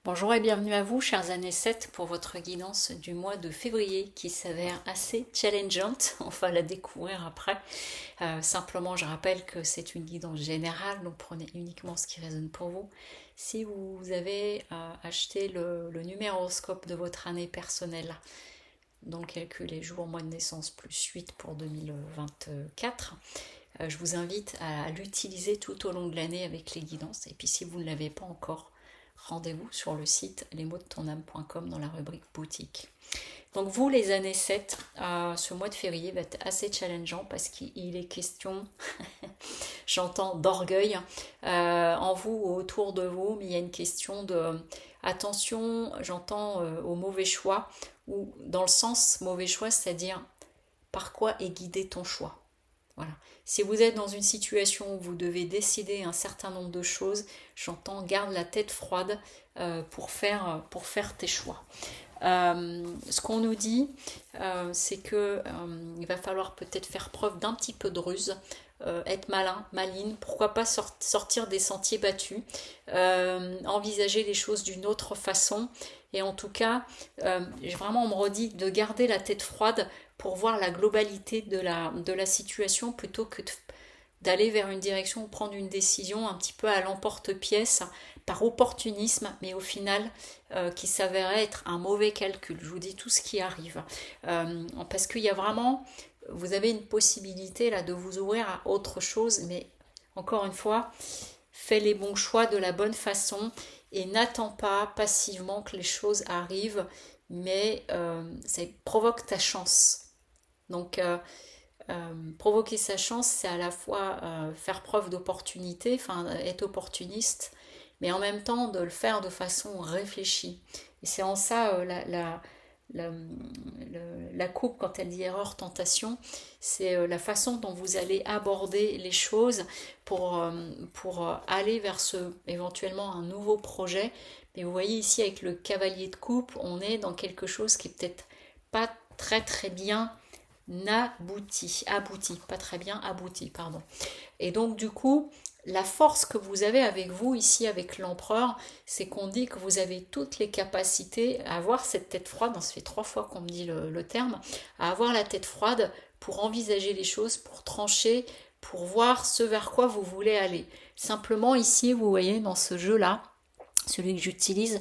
Bonjour et bienvenue à vous, chers années 7, pour votre guidance du mois de février qui s'avère assez challengeante. On va la découvrir après. Simplement, je rappelle que c'est une guidance générale, donc prenez uniquement ce qui résonne pour vous. Si vous avez acheté le numéroscope de votre année personnelle, dont le calcul est jour, mois de naissance plus 8 pour 2024, je vous invite à l'utiliser tout au long de l'année avec les guidances. Et puis si vous ne l'avez pas encore, rendez-vous sur le site lesmotsdetonâme.com dans la rubrique boutique. Donc vous, les années 7, ce mois de février va être assez challengeant parce qu'il est question, j'entends, d'orgueil en vous ou autour de vous, mais il y a une question de attention, j'entends au mauvais choix, ou dans le sens mauvais choix, c'est-à-dire par quoi est guidé ton choix. Voilà. Si vous êtes dans une situation où vous devez décider un certain nombre de choses, j'entends garde la tête froide pour faire tes choix. Ce qu'on nous dit, c'est que il va falloir peut-être faire preuve d'un petit peu de ruse, être malin, maline, pourquoi pas sortir des sentiers battus, envisager les choses d'une autre façon. Et en tout cas, vraiment, on me redit de garder la tête froide pour voir la globalité de la situation plutôt que d'aller vers une direction ou prendre une décision un petit peu à l'emporte-pièce par opportunisme, mais au final qui s'avérait être un mauvais calcul. Je vous dis tout ce qui arrive. Parce qu'il y a vraiment, vous avez une possibilité là de vous ouvrir à autre chose, mais encore une fois, fais les bons choix de la bonne façon et n'attends pas passivement que les choses arrivent, mais ça provoque ta chance. Donc, provoquer sa chance, c'est à la fois faire preuve d'opportunité, enfin être opportuniste, mais en même temps de le faire de façon réfléchie. Et c'est en ça la, la coupe, quand elle dit erreur, tentation, c'est la façon dont vous allez aborder les choses pour aller vers éventuellement un nouveau projet. Mais vous voyez ici avec le cavalier de coupe, on est dans quelque chose qui est peut-être pas très très bien abouti, pas très bien abouti, pardon. Et donc du coup, la force que vous avez avec vous ici, avec l'empereur, c'est qu'on dit que vous avez toutes les capacités à avoir cette tête froide, ça fait 3 fois qu'on me dit le terme, à avoir la tête froide pour envisager les choses, pour trancher, pour voir ce vers quoi vous voulez aller. Simplement ici, vous voyez, dans ce jeu-là, celui que j'utilise,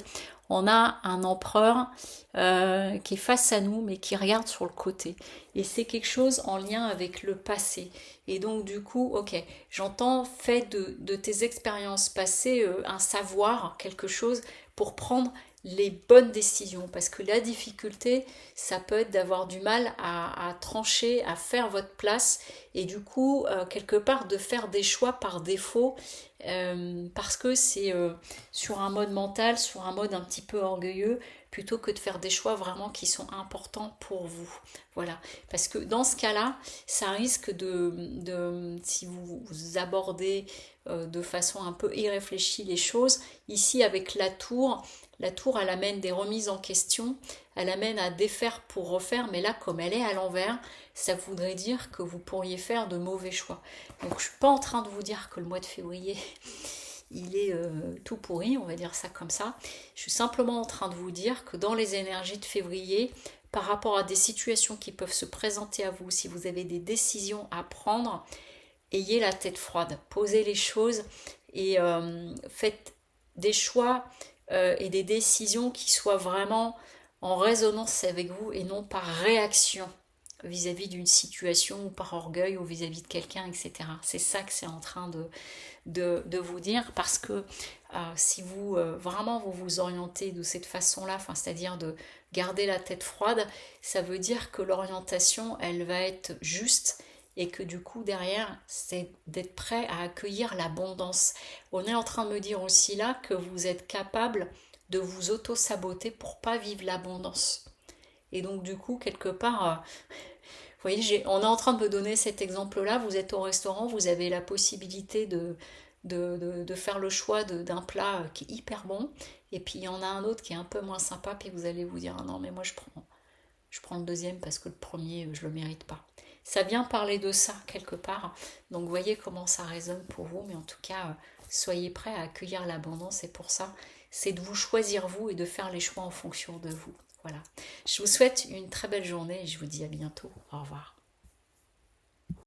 on a un empereur qui est face à nous mais qui regarde sur le côté. Et c'est quelque chose en lien avec le passé. Et donc du coup, ok, j'entends, fais de tes expériences passées un savoir, quelque chose pour prendre les bonnes décisions. Parce que la difficulté, ça peut être d'avoir du mal à trancher, à faire votre place. Et du coup, quelque part, de faire des choix par défaut. Parce que c'est sur un mode mental, sur un mode un petit peu orgueilleux, plutôt que de faire des choix vraiment qui sont importants pour vous. Voilà. Parce que dans ce cas-là, ça risque si vous abordez de façon un peu irréfléchie les choses, ici avec la tour elle amène des remises en question, elle amène à défaire pour refaire, mais là comme elle est à l'envers, ça voudrait dire que vous pourriez faire de mauvais choix. Donc je ne suis pas en train de vous dire que le mois de février il est tout pourri, on va dire ça comme ça. Je suis simplement en train de vous dire que dans les énergies de février, par rapport à des situations qui peuvent se présenter à vous, si vous avez des décisions à prendre, ayez la tête froide, posez les choses et faites des choix et des décisions qui soient vraiment en résonance avec vous et non par réaction vis-à-vis d'une situation ou par orgueil ou vis-à-vis de quelqu'un, etc. C'est ça que c'est en train de vous dire parce que si vous vraiment vous vous orientez de cette façon-là, c'est-à-dire de garder la tête froide, ça veut dire que l'orientation, elle va être juste et que du coup derrière, c'est d'être prêt à accueillir l'abondance. On est en train de me dire aussi là que vous êtes capable de vous auto-saboter pour pas vivre l'abondance. Et donc du coup, quelque part, vous voyez, on est en train de me donner cet exemple-là. Vous êtes au restaurant, vous avez la possibilité de faire le choix d'un plat qui est hyper bon. Et puis il y en a un autre qui est un peu moins sympa. Puis vous allez vous dire, ah non, mais moi je prends le deuxième parce que le premier, je le mérite pas. Ça vient parler de ça quelque part. Donc vous voyez comment ça résonne pour vous. Mais en tout cas, soyez prêts à accueillir l'abondance. Et pour ça, c'est de vous choisir vous et de faire les choix en fonction de vous. Voilà. Je vous souhaite une très belle journée et je vous dis à bientôt. Au revoir.